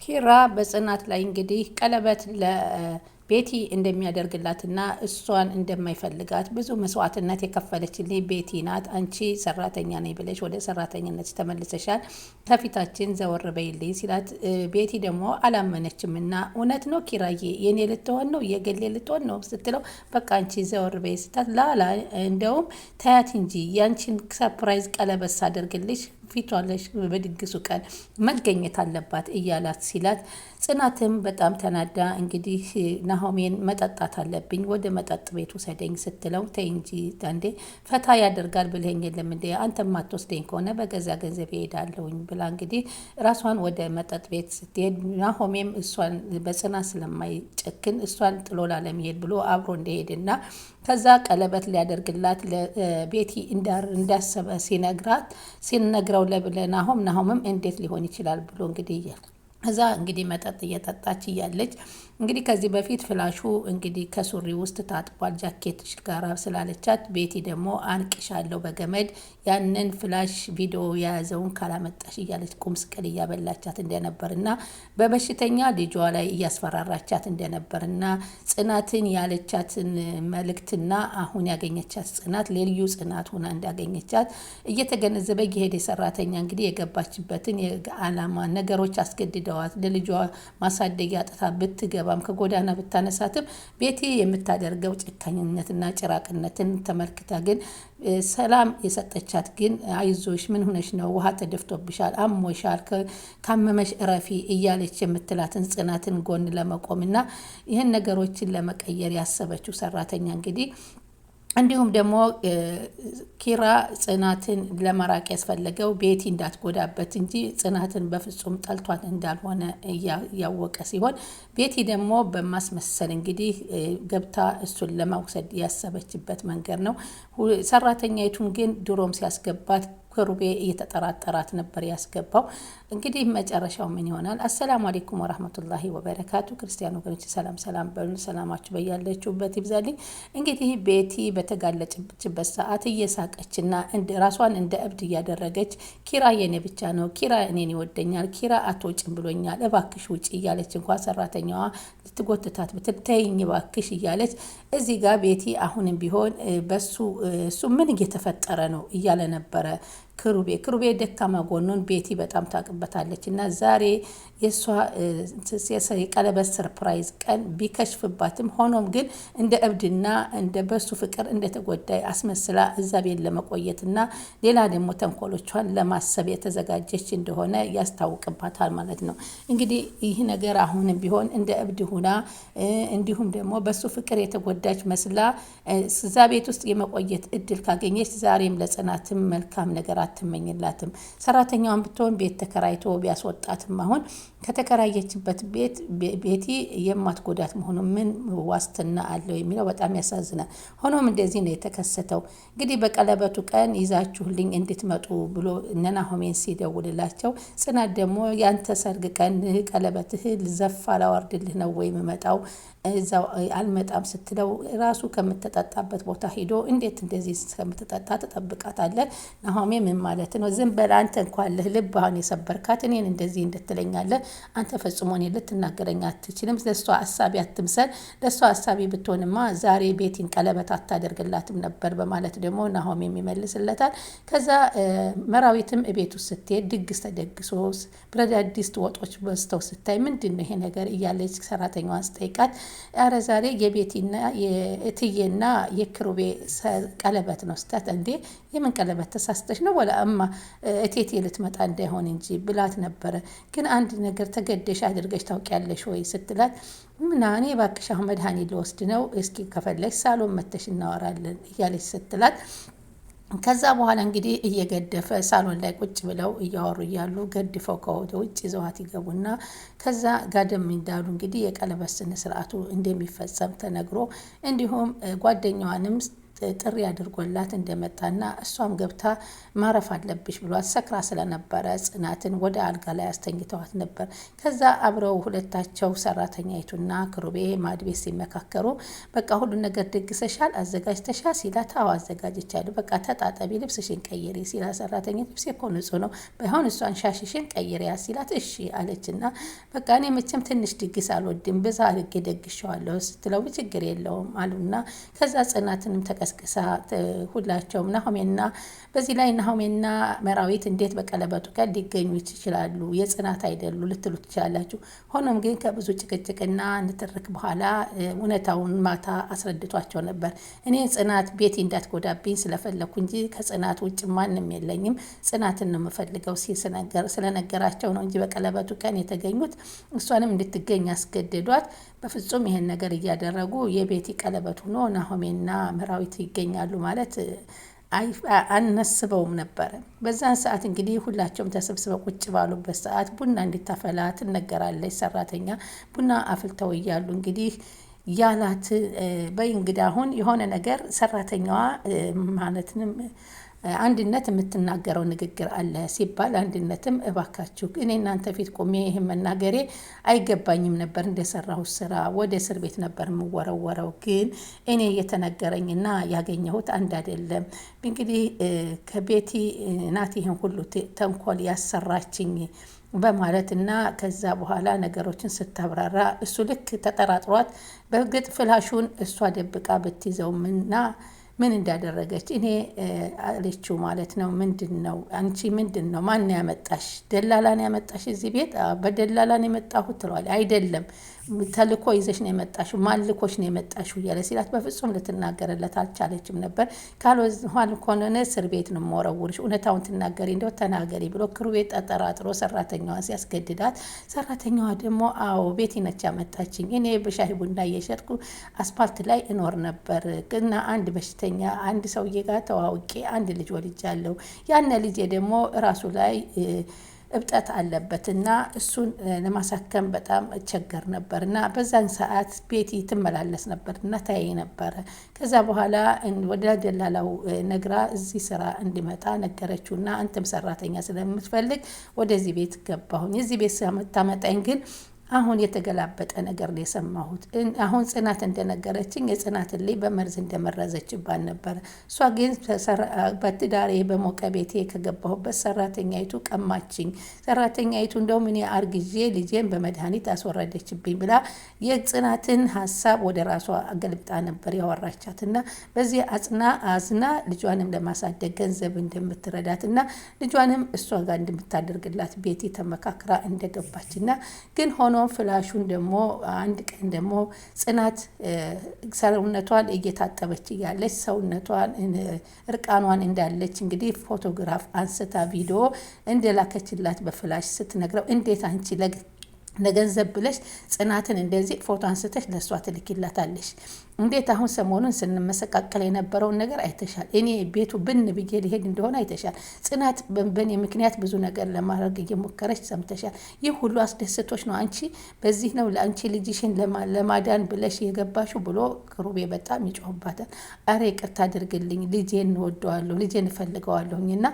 ኪራ በጽናት ላይ እንግዲህ ቀለበት ለቤቲ እንደሚያደርግላትና እሷን እንደማይፈልጋት ብዙ መስዋዕትነት የከፈለችልኝ ቤቲ ናት። አንቺ ሰራተኛ ነኝ ብለሽ ወደ ሰራተኝነት ተመልሰሻል፣ ከፊታችን ዘወር በይልኝ ሲላት ቤቲ ደግሞ አላመነችም እና እውነት ነው ኪራዬ የኔ ልትሆን ነው የገሌ ልትሆን ነው ስትለው በቃ አንቺ ዘወር በይ ስታት ላላ እንደውም ታያት እንጂ ያንቺን ሰርፕራይዝ ቀለበት ሳደርግልሽ ፊቷለሽ በድግሱ ቀን መገኘት አለባት እያላት ሲላት ጽናትም በጣም ተናዳ እንግዲህ ናሆሜን መጠጣት አለብኝ ወደ መጠጥ ቤት ውሰደኝ ስትለው ተይ እንጂ አንዴ ፈታ ያደርጋል ብለኸኝ የለም እንዴ አንተ ማትወስደኝ ከሆነ በገዛ ገንዘብ እሄዳለሁኝ ብላ እንግዲህ ራሷን ወደ መጠጥ ቤት ስትሄድ ናሆሜም እሷን በጽናት ስለማይጨክን እሷን ጥሎ ላለመሄድ ብሎ አብሮ እንደሄድና ከዛ ቀለበት ሊያደርግላት ለቤቲ እንዳሰበ ሲነግረው ለናሆምም እንዴት ሊሆን ይችላል ብሎ እንግዲህ እዛ እንግዲህ መጠጥ እየጠጣች እያለች እንግዲህ ከዚህ በፊት ፍላሹ እንግዲህ ከሱሪ ውስጥ ታጥቧል ጃኬትሽ ጋር ስላለቻት ቤቲ ደግሞ አንቅሻለሁ በገመድ ያንን ፍላሽ ቪዲዮ የያዘውን ካላመጣሽ እያለች ቁም ስቅል እያበላቻት እንደነበርና በበሽተኛ ልጇ ላይ እያስፈራራቻት እንደነበርና ጽናትን ያለቻትን መልእክትና አሁን ያገኘቻት ጽናት ለልዩ ጽናት ሆና እንዳገኘቻት እየተገነዘበ የሄደ ሰራተኛ እንግዲህ የገባችበትን የዓላማ ነገሮች አስገድደዋት ለልጇ ማሳደጊያ አጥታ ብትገባም ከጎዳና ብታነሳትም ቤቲ የምታደርገው ጭካኝነትና ጭራቅነትን ተመልክታ ግን ሰላም የሰጠቻት ግን አይዞሽ ምን ሆነሽ ነው ውሃ ተደፍቶብሻል አሞሻል ካመመሽ እረፊ እያለች የምትላትን ጽናትን ጎን ለመቆምና ይህን ነገሮችን ለመቀየር ያሰበችው ሰራተኛ እንግዲህ እንዲሁም ደግሞ ኪራ ጽናትን ለመራቅ ያስፈለገው ቤቲ እንዳትጎዳበት እንጂ ጽናትን በፍጹም ጠልቷት እንዳልሆነ ያወቀ ሲሆን ቤቲ ደግሞ በማስመሰል እንግዲህ ገብታ እሱን ለማውሰድ ያሰበችበት መንገድ ነው። ሰራተኛይቱን ግን ድሮም ሲያስገባት ክሩቤ እየተጠራጠራት ነበር ያስገባው። እንግዲህ መጨረሻው ምን ይሆናል? አሰላሙ አለይኩም ወራህመቱላሂ ወበረካቱ። ክርስቲያን ወገኖች ሰላም በሉ፣ ሰላማችሁ በያላችሁበት ይብዛልኝ። እንግዲህ ቤቲ በተጋለጨችበት ሰዓት እየሳቀችና ራሷን እንደ እብድ እያደረገች ኪራ የኔ ብቻ ነው፣ ኪራ እኔን ይወደኛል፣ ኪራ አትወጭም ብሎኛል፣ እባክሽ ውጪ እያለች እንኳን ሰራተኛዋ ልትጎትታት ብትተይኝ እባክሽ እያለች እዚህ ጋር ቤቲ አሁንም ቢሆን እሱ ምን እየተፈጠረ ነው እያለ ነበረ። ክሩቤ ደካማ ጎኑን ቤቲ በጣም ታቅበታለች እና ዛሬ የእሷ የቀለበት ሰርፕራይዝ ቀን ቢከሽፍባትም ሆኖም ግን እንደ እብድና እንደ በሱ ፍቅር እንደተጎዳይ አስመስላ እዛ ቤት ለመቆየትና ሌላ ደግሞ ተንኮሎቿን ለማሰብ የተዘጋጀች እንደሆነ ያስታውቅባታል ማለት ነው። እንግዲህ ይህ ነገር አሁንም ቢሆን እንደ እብድ ሁና እንዲሁም ደግሞ በሱ ፍቅር የተጎዳች መስላ እዛ ቤት ውስጥ የመቆየት እድል ካገኘች ዛሬም ለጽናትም መልካም ነገር አትመኝላትም። ሰራተኛዋን ብትሆን ቤት ተከራይቶ ቢያስወጣትም አሁን ከተከራየችበት ቤት ቤቲ የማትጎዳት መሆኑ ምን ዋስትና አለው የሚለው በጣም ያሳዝናል። ሆኖም እንደዚህ ነው የተከሰተው። እንግዲህ በቀለበቱ ቀን ይዛችሁልኝ እንድትመጡ ብሎ ናሆሜን ሲደውልላቸው ጽናት ደግሞ ያንተ ሰርግ ቀን ቀለበትህ ልዘፋ ላወርድልህ ነው ወይ የምመጣው እዛው አልመጣም ስትለው ራሱ ከምትጠጣበት ቦታ ሄዶ እንዴት እንደዚህ ከምትጠጣ ተጠብቃታለህ? ናሆሜ ምን ማለት ነው? ዝም በል አንተ እንኳን ልብህን የሰበርካት እኔን እንደዚህ እንድትለኛለህ? አንተ ፈጽሞ እኔን ልትናገረኝ አትችልም። ለሷ አሳቢ አትምሰል። ለሷ አሳቢ ብትሆንማ ዛሬ ቤቲን ቀለበት አታደርግላትም ነበር በማለት ደግሞ ናሆሜ ይመልስለታል። ከዛ መራዊትም ቤቱ ስትሄድ ድግስ ተደግሶ ብረት ድስት ወጦች በዝተው ስታይ ምንድን ነው ይሄ ነገር እያለች ሰራተኛዋን ስጠይቃት አረ ዛሬ የቤቲና የእትዬና የክሩቤ ቀለበት ነው ስታት እንዴ የምን ቀለበት ተሳስተሽ ነው ወላ እማ እቴቴ ልትመጣ እንዳይሆን እንጂ ብላት ነበረ። ግን አንድ ነገር ተገደሽ አድርገሽ ታውቂያለሽ ወይ ስትላት ምና እኔ እባክሽ አሁን መድኃኒት ልወስድ ነው እስኪ ከፈለሽ ሳሎን መተሽ እናወራለን እያለች ስትላት ከዛ በኋላ እንግዲህ እየገደፈ ሳሎን ላይ ቁጭ ብለው እያወሩ እያሉ ገድፈው ከወደ ውጭ ይዘዋት ይገቡና ከዛ ጋደም እንዳሉ እንግዲህ የቀለበት ስነ ስርዓቱ እንደሚፈጸም ተነግሮ እንዲሁም ጓደኛዋንም ጥሪ አድርጎላት እንደመጣና እሷም ገብታ ማረፍ አለብሽ ብሏት ሰክራ ስለነበረ ጽናትን ወደ አልጋ ላይ አስተኝተዋት ነበር። ከዛ አብረው ሁለታቸው ሰራተኛይቱና ክሩቤ ማድቤት ሲመካከሩ በቃ ሁሉ ነገር ደግሰሻል አዘጋጅተሻል ሲላት አዎ አዘጋጅቻለሁ፣ በቃ ተጣጠቢ ልብስሽን ቀይሪ ሲላት ሰራተኛ ልብሴ እኮ ንጹህ ነው ባይሆን እሷን ሻሽሽን ቀይሪያ ሲላት እሺ አለችና በቃ እኔ መቼም ትንሽ ድግስ አልወድም በዛ አድርጌ ደግሸዋለሁ ስትለው ችግር የለውም አሉና ከዛ ጽናትንም ተቀስቅሳ ሁላቸውም ናሆሜና በዚህ ላይ ናሆሜና መራዊት እንዴት በቀለበቱ ቀን ሊገኙ ይችላሉ? የጽናት አይደሉ ልትሉ ትችላላችሁ። ሆኖም ግን ከብዙ ጭቅጭቅና ንትርክ በኋላ እውነታውን ማታ አስረድቷቸው ነበር። እኔ ጽናት ቤቲ እንዳትጎዳብኝ ስለፈለኩ እንጂ ከጽናት ውጭ ማንም የለኝም፣ ጽናትን ነው የምፈልገው ስለነገራቸው ነው እንጂ በቀለበቱ ቀን የተገኙት እሷንም እንድትገኝ አስገድዷት። በፍጹም ይሄን ነገር እያደረጉ የቤቲ ቀለበት ሆኖ ናሆሜና መራዊት ይገኛሉ ማለት አነስበውም ነበረ። በዛን ሰዓት እንግዲህ ሁላቸውም ተሰብስበው ቁጭ ባሉበት ሰዓት ቡና እንዲታፈላ ትነገራለች። ሰራተኛ ቡና አፍልተው እያሉ እንግዲህ ያላት በይ እንግዲህ አሁን የሆነ ነገር ሰራተኛዋ ማለትንም አንድነት የምትናገረው ንግግር አለ ሲባል አንድነትም እባካችሁ እኔ እናንተ ፊት ቆሜ ይህን መናገሬ አይገባኝም ነበር፣ እንደሰራሁት ስራ ወደ እስር ቤት ነበር የምወረወረው፣ ግን እኔ የተነገረኝና ያገኘሁት አንድ አይደለም። እንግዲህ ከቤቲ ናት ይህን ሁሉ ተንኮል ያሰራችኝ በማለት እና ከዛ በኋላ ነገሮችን ስታብራራ እሱ ልክ ተጠራጥሯት በእርግጥ ፍላሹን እሷ ደብቃ ብትይዘውምና ምን እንዳደረገች እኔ አለችው ማለት ነው። ምንድን ነው አንቺ ምንድን ነው ማን ያመጣሽ? ደላላን ያመጣሽ እዚህ ቤት? በደላላን የመጣሁት ትለዋለች። አይደለም ተልኮ ይዘሽ ነው የመጣሽው፣ ማን ልኮሽ ነው የመጣሽው እያለ ሲላት በፍጹም ልትናገርለት አልቻለችም ነበር። ካልሆነ ከሆነ እስር ቤት ነው የምወረውርሽ፣ እውነታውን ትናገሪ እንደው ተናገሪ ብሎ ክሩቤት ተጠራጥሮ ሰራተኛዋን ሲያስገድዳት፣ ሰራተኛዋ ደግሞ አዎ ቤቲ ነች ያመጣችኝ፣ እኔ በሻይ ቡና እየሸጥኩ አስፓልት ላይ እኖር ነበር እና አንድ በሽተኛ አንድ ሰውዬ ጋር ተዋውቄ አንድ ልጅ ወልጃለሁ፣ ያነ ልጄ ደግሞ ራሱ ላይ እብጠት አለበትና እሱን ለማሳከም በጣም እቸገር ነበር እና በዛን ሰዓት ቤቲ ትመላለስ ነበር እና ታያይ ነበረ። ከዛ በኋላ ወደ ደላላው ነግራ እዚህ ስራ እንዲመጣ ነገረችውና አንተም ሰራተኛ ስለምትፈልግ ወደዚህ ቤት ገባሁኝ። እዚህ ቤት ስታመጣኝ ግን አሁን የተገላበጠ ነገር ነው የሰማሁት። አሁን ጽናት እንደነገረችኝ የጽናትን ላይ በመርዝ እንደመረዘችባት ነበር። እሷ ግን በትዳሬ በሞቀ ቤቴ ከገባሁበት ሰራተኛይቱ ቀማችኝ፣ ሰራተኛይቱ እንደውም እኔ አርግዤ ልጄን በመድኃኒት አስወረደችብኝ ብላ የጽናትን ሀሳብ ወደ ራሷ አገልብጣ ነበር ያወራቻት እና በዚህ አዝና ልጇንም ለማሳደግ ገንዘብ እንደምትረዳትና ልጇንም እሷ ጋር እንደምታደርግላት ቤቲ ተመካክራ እንደገባችና ግን ሆኖ ፍላሹን ደግሞ አንድ ቀን ደግሞ ጽናት ሰውነቷን እየታጠበች እያለች ሰውነቷን እርቃኗን እንዳለች እንግዲህ ፎቶግራፍ አንስታ ቪዲዮ እንደላከችላት በፍላሽ ስትነግረው እንዴት አንቺ ለገንዘብ ብለሽ ጽናትን እንደዚህ ፎቶ አንስተሽ ለእሷ ትልኪላታለሽ? እንዴት አሁን ሰሞኑን ስንመሰቃቀል የነበረውን ነገር አይተሻል። እኔ ቤቱ ብን ብዬ ሊሄድ እንደሆነ አይተሻል። ጽናት በእኔ ምክንያት ብዙ ነገር ለማድረግ እየሞከረች ሰምተሻል። ይህ ሁሉ አስደስቶች ነው አንቺ በዚህ ነው ለአንቺ ልጅሽን ለማዳን ብለሽ የገባሽው ብሎ ክሩቤ በጣም ይጮህባታል። አረ ይቅርታ አድርግልኝ፣ ልጄን እንወደዋለሁ፣ ልጄን እፈልገዋለሁኝ እና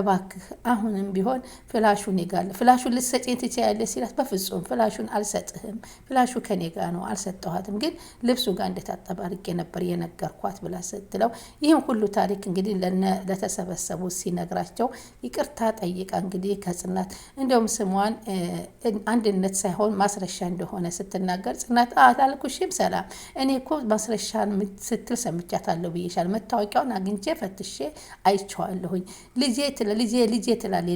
እባክህ አሁንም ቢሆን ፍላሹን ይጋለ ፍላሹን ልትሰጪኝ ትችያለሽ ሲላት በፍጹም ፍላሹን አልሰጥህም፣ ፍላሹ ከኔ ጋር ነው አልሰጠኋትም፣ ግን ልብሱ ጋር እንደታጠበ አድርጌ ነበር የነገርኳት ብላ ስትለው ይህን ሁሉ ታሪክ እንግዲህ ለተሰበሰቡ ሲነግራቸው ይቅርታ ጠይቃ እንግዲህ ከጽናት እንደውም ስሟን አንድነት ሳይሆን ማስረሻ እንደሆነ ስትናገር ጽናት አላልኩሽም ሰላም እኔ እኮ ማስረሻን ስትል ሰምቻታለሁ ብዬሻል፣ መታወቂያውን አግኝቼ ፈትሼ አይቼዋለሁኝ፣ ልጄ ትላለች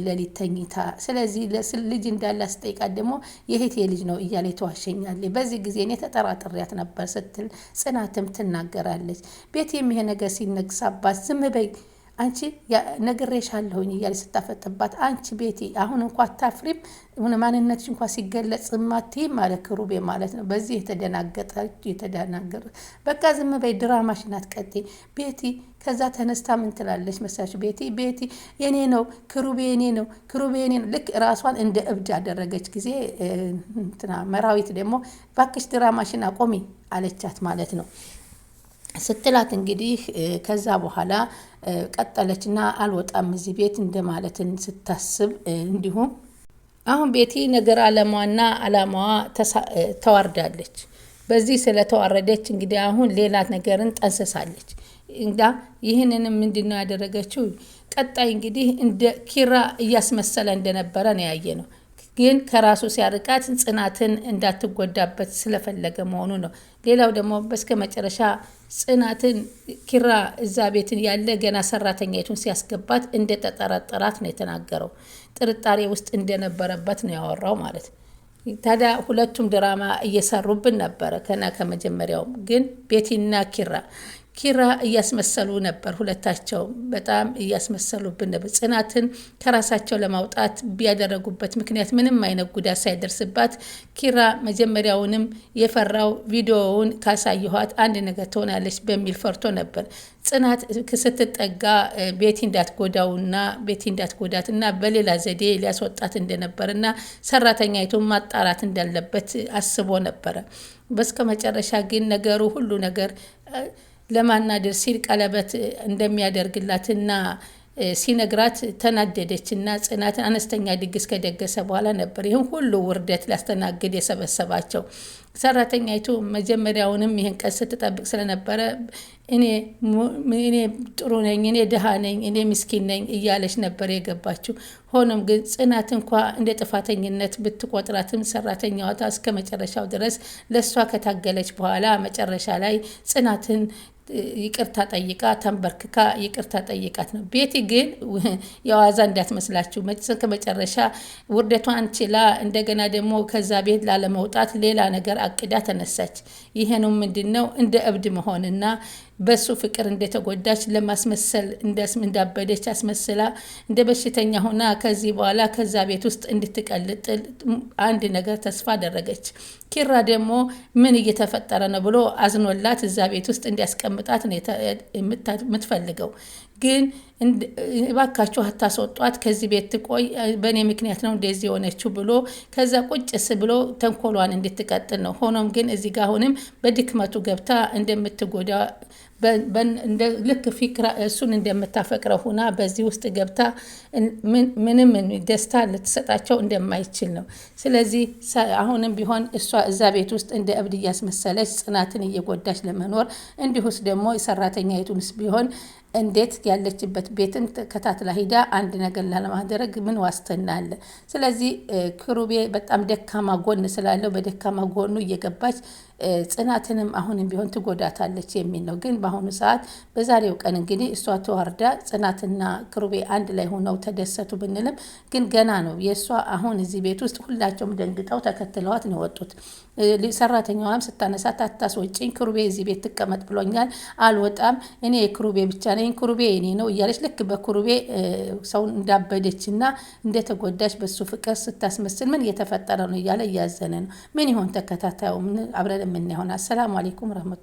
ለሊት ተኝታ፣ ስለዚህ ልጅ እንዳለ አስጠይቃት ደግሞ የእህቴ ልጅ ነው እያለ ተዋሸኛለች፣ በዚህ ጊዜ እኔ ተጠራጥሬያት ነበር ስትል ጽናትም ትናገራለች። ቤት የሚሄ ነገር ሲነግሳባት ዝም በይ አንቺ ነግሬሻለሁኝ እያለች ስታፈጥባት አንቺ ቤቲ አሁን እንኳ አታፍሪም? ማንነትሽ እንኳ ሲገለጽ ማትይ ማለት ክሩቤ ማለት ነው። በዚህ የተደናገረ በቃ ዝም በይ ድራማሽን አትቀጥይ ቤቲ። ከዛ ተነስታ ምን ትላለች መሳሽ ቤቲ የኔ ነው ክሩቤ የኔ ነው ክሩቤ የኔ ነው። ልክ ራሷን እንደ እብድ ያደረገች ጊዜ መራዊት ደግሞ ባክሽ ድራማሽን አቆሚ አለቻት ማለት ነው። ስትላት እንግዲህ ከዛ በኋላ ቀጠለችና አልወጣም እዚህ ቤት እንደማለትን ስታስብ እንዲሁም አሁን ቤቲ ነገር አለሟና አላማዋ ተዋርዳለች። በዚህ ስለተዋረደች እንግዲህ አሁን ሌላ ነገርን ጠንስሳለች። እንዳ ይህንንም ምንድነው ያደረገችው? ቀጣይ እንግዲህ እንደ ኪራ እያስመሰለ እንደነበረ ነው ያየ ነው። ግን ከራሱ ሲያርቃት ጽናትን እንዳትጎዳበት ስለፈለገ መሆኑ ነው። ሌላው ደግሞ በስከ መጨረሻ ጽናትን ኪራ እዛ ቤትን ያለ ገና ሰራተኛይቱን ሲያስገባት እንደተጠረጠራት ነው የተናገረው። ጥርጣሬ ውስጥ እንደነበረበት ነው ያወራው ማለት። ታዲያ ሁለቱም ድራማ እየሰሩብን ነበረ ከመጀመሪያውም። ግን ቤቲና ኪራ እያስመሰሉ ነበር። ሁለታቸው በጣም እያስመሰሉብን ነበር። ጽናትን ከራሳቸው ለማውጣት ቢያደረጉበት ምክንያት ምንም አይነት ጉዳት ሳይደርስባት ኪራ መጀመሪያውንም የፈራው ቪዲዮውን ካሳየኋት አንድ ነገር ትሆናለች በሚል ፈርቶ ነበር። ጽናት ስትጠጋ ቤቲ እንዳትጎዳትና በሌላ ዘዴ ሊያስወጣት እንደነበርና ሰራተኛይቱን ማጣራት እንዳለበት አስቦ ነበረ። በስከ መጨረሻ ግን ነገሩ ሁሉ ነገር ለማናደር ሲል ቀለበት እንደሚያደርግላትና ሲነግራት ተናደደችና ጽናትን አነስተኛ ድግስ ከደገሰ በኋላ ነበር ይህን ሁሉ ውርደት ሊያስተናግድ የሰበሰባቸው። ሰራተኛይቱ መጀመሪያውንም ይህን ቀን ስትጠብቅ ስለነበረ እኔ ጥሩ ነኝ፣ እኔ ድሃ ነኝ፣ እኔ ምስኪን ነኝ እያለች ነበር የገባችው። ሆኖም ግን ጽናት እንኳ እንደ ጥፋተኝነት ብትቆጥራትም ሰራተኛዋ እስከ መጨረሻው ድረስ ለእሷ ከታገለች በኋላ መጨረሻ ላይ ጽናትን ይቅርታ ጠይቃ ተንበርክካ ይቅርታ ጠይቃት ነው። ቤቲ ግን የዋዛ እንዳትመስላችሁ ከመጨረሻ ውርደቷን ችላ እንደገና ደግሞ ከዛ ቤት ላለመውጣት ሌላ ነገር አቅዳ ተነሳች። ይሄንም ምንድነው እንደ እብድ መሆንና በሱ ፍቅር እንደተጎዳች ለማስመሰል እንዳበደች አስመስላ እንደ በሽተኛ ሆና ከዚህ በኋላ ከዛ ቤት ውስጥ እንድትቀልጥል አንድ ነገር ተስፋ አደረገች። ኪራ ደግሞ ምን እየተፈጠረ ነው ብሎ አዝኖላት እዛ ቤት ውስጥ እንዲያስቀምጣት ነው የምትፈልገው። ግን እባካችሁ አታስወጧት፣ ከዚህ ቤት ትቆይ፣ በእኔ ምክንያት ነው እንደዚህ የሆነችው ብሎ ከዛ ቁጭስ ብሎ ተንኮሏን እንድትቀጥል ነው። ሆኖም ግን እዚህ ጋር አሁንም በድክመቱ ገብታ እንደምትጎዳ ልክ ፊክራ እሱን እንደምታፈቅረው ሁና በዚህ ውስጥ ገብታ ምንም ደስታ ልትሰጣቸው እንደማይችል ነው። ስለዚህ አሁንም ቢሆን እሷ እዛ ቤት ውስጥ እንደ እብድ እያስመሰለች ጽናትን እየጎዳች ለመኖር እንዲሁስ ደግሞ ሰራተኛይቱንስ ቢሆን እንዴት ያለችበት ቤትን ከታትላ ሂዳ አንድ ነገር ላለማድረግ ምን ዋስትና አለ? ስለዚህ ክሩቤ በጣም ደካማ ጎን ስላለው በደካማ ጎኑ እየገባች ጽናትንም አሁንም ቢሆን ትጎዳታለች የሚል ነው። ግን በአሁኑ ሰዓት በዛሬው ቀን እንግዲህ እሷ ተዋርዳ ጽናትና ክሩቤ አንድ ላይ ሆነው ተደሰቱ ብንልም ግን ገና ነው የእሷ አሁን እዚህ ቤት ውስጥ ሁላቸውም ደንግጠው ተከትለዋት ነው የወጡት። ሰራተኛዋም ስታነሳት አታስወጪኝ፣ ክሩቤ እዚህ ቤት ትቀመጥ ብሎኛል፣ አልወጣም፣ እኔ የክሩቤ ብቻ ነኝ፣ ክሩቤ እኔ ነው እያለች ልክ በክሩቤ ሰውን እንዳበደችና እንደተጎዳች በሱ ፍቅር ስታስመስል ምን እየተፈጠረ ነው እያለ እያዘነ ነው። ምን ይሆን ተከታታዩ? ምን አብረን የምናየው። አሰላሙ አለይኩም ረህመቱላህ